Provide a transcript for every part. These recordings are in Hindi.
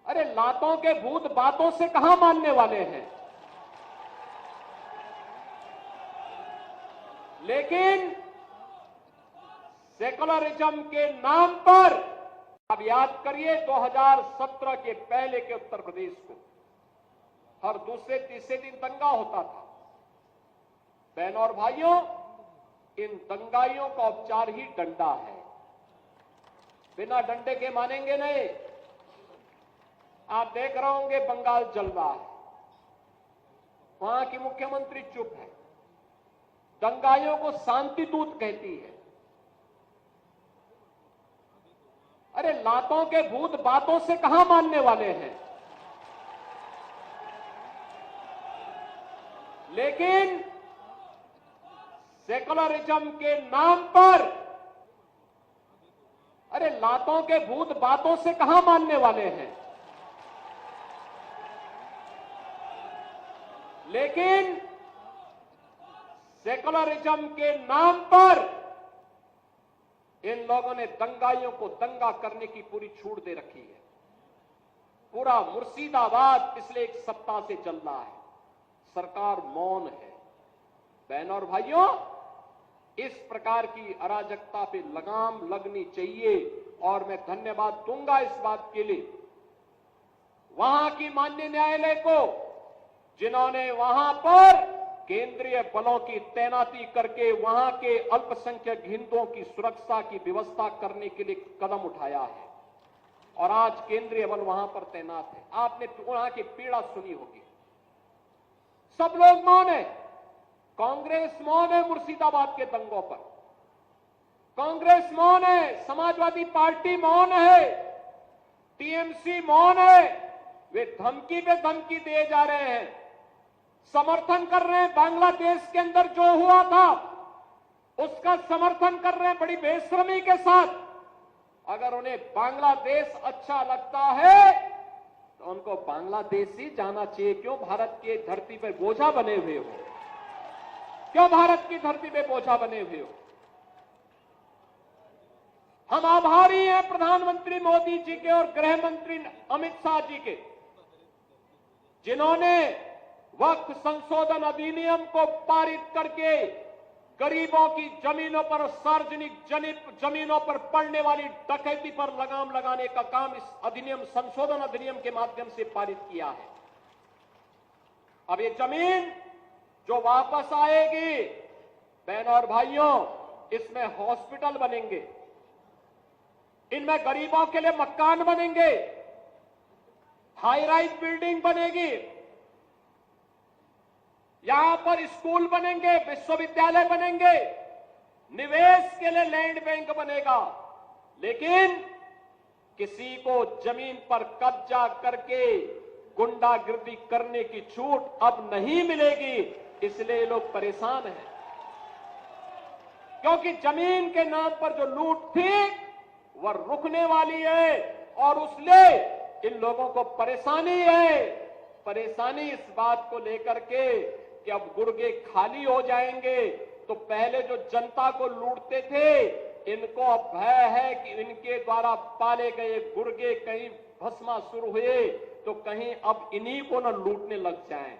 अरे लातों के भूत बातों से कहां मानने वाले हैं। लेकिन सेकुलरिज्म के नाम पर अब याद करिए 2017 के पहले के उत्तर प्रदेश को हर दूसरे तीसरे दिन दंगा होता था। बहनों और भाइयों, इन दंगाइयों का उपचार ही डंडा है। बिना डंडे के मानेंगे नहीं। आप देख रहे होंगे बंगाल जल रहा है, वहां की मुख्यमंत्री चुप है, दंगाइयों को शांति दूत कहती है। अरे लातों के भूत बातों से कहां मानने वाले हैं। लेकिन सेकुलरिज्म के नाम पर अरे लातों के भूत बातों से कहां मानने वाले हैं। लेकिन सेकुलरिज्म के नाम पर इन लोगों ने दंगाइयों को दंगा करने की पूरी छूट दे रखी है। पूरा मुर्शिदाबाद पिछले एक सप्ताह से चल रहा है, सरकार मौन है। बहनों और भाइयों, इस प्रकार की अराजकता पे लगाम लगनी चाहिए और मैं धन्यवाद दूंगा इस बात के लिए वहां की माननीय न्यायालय को, जिन्होंने वहां पर केंद्रीय बलों की तैनाती करके वहां के अल्पसंख्यक हिंदुओं की सुरक्षा की व्यवस्था करने के लिए कदम उठाया है और आज केंद्रीय बल वहां पर तैनात है। आपने वहां की पीड़ा सुनी होगी। सब लोग मौन है। कांग्रेस मौन है मुर्शिदाबाद के दंगों पर, कांग्रेस मौन है, समाजवादी पार्टी मौन है, टीएमसी मौन है। वे धमकी पे धमकी दिए जा रहे हैं, समर्थन कर रहे हैं। बांग्लादेश के अंदर जो हुआ था उसका समर्थन कर रहे हैं बड़ी बेशर्मी के साथ। अगर उन्हें बांग्लादेश अच्छा लगता है तो उनको बांग्लादेश ही जाना चाहिए। क्यों भारत की धरती पर बोझा बने हुए हो, क्यों भारत की धरती पे बोझा बने हुए हो। हम आभारी हैं प्रधानमंत्री मोदी जी के और गृह मंत्री अमित शाह जी के, जिन्होंने वक्फ संशोधन अधिनियम को पारित करके गरीबों की जमीनों पर, सार्वजनिक जमीनों पर पड़ने वाली डकैती पर लगाम लगाने का काम इस अधिनियम, संशोधन अधिनियम के माध्यम से पारित किया है। अब ये जमीन जो वापस आएगी, बहनों और भाइयों, इसमें हॉस्पिटल बनेंगे, इनमें गरीबों के लिए मकान बनेंगे, हाई राइज बिल्डिंग बनेगी, यहां पर स्कूल बनेंगे, विश्वविद्यालय बनेंगे, निवेश के लिए लैंड बैंक बनेगा। लेकिन किसी को जमीन पर कब्जा करके गुंडागिर्दी करने की छूट अब नहीं मिलेगी। इसलिए लोग परेशान हैं, क्योंकि जमीन के नाम पर जो लूट थी वह रुकने वाली है और उसलिए इन लोगों को परेशानी है। परेशानी इस बात को लेकर के कि अब गुर्गे खाली हो जाएंगे। तो पहले जो जनता को लूटते थे, इनको अब भय है कि इनके द्वारा पाले गए गुर्गे कहीं भस्मासुर हुए तो कहीं अब इन्हीं को न लूटने लग जाएं।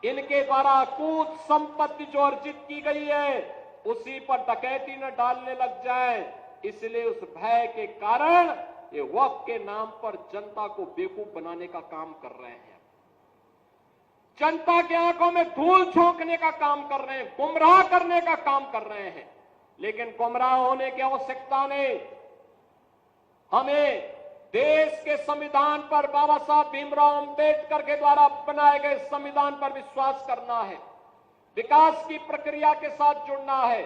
इनके द्वारा अकूत संपत्ति जो अर्जित की गई है उसी पर डकैती न डालने लग जाए। इसलिए उस भय के कारण ये वक्फ के नाम पर जनता को बेवकूफ बनाने का काम कर रहे हैं, जनता की आंखों में धूल झोंकने का काम कर रहे हैं, गुमराह करने का काम कर रहे हैं। लेकिन गुमराह होने की आवश्यकता नहीं। हमें देश के संविधान पर, बाबा साहब भीमराव अंबेडकर के द्वारा बनाए गए संविधान पर विश्वास करना है, विकास की प्रक्रिया के साथ जुड़ना है।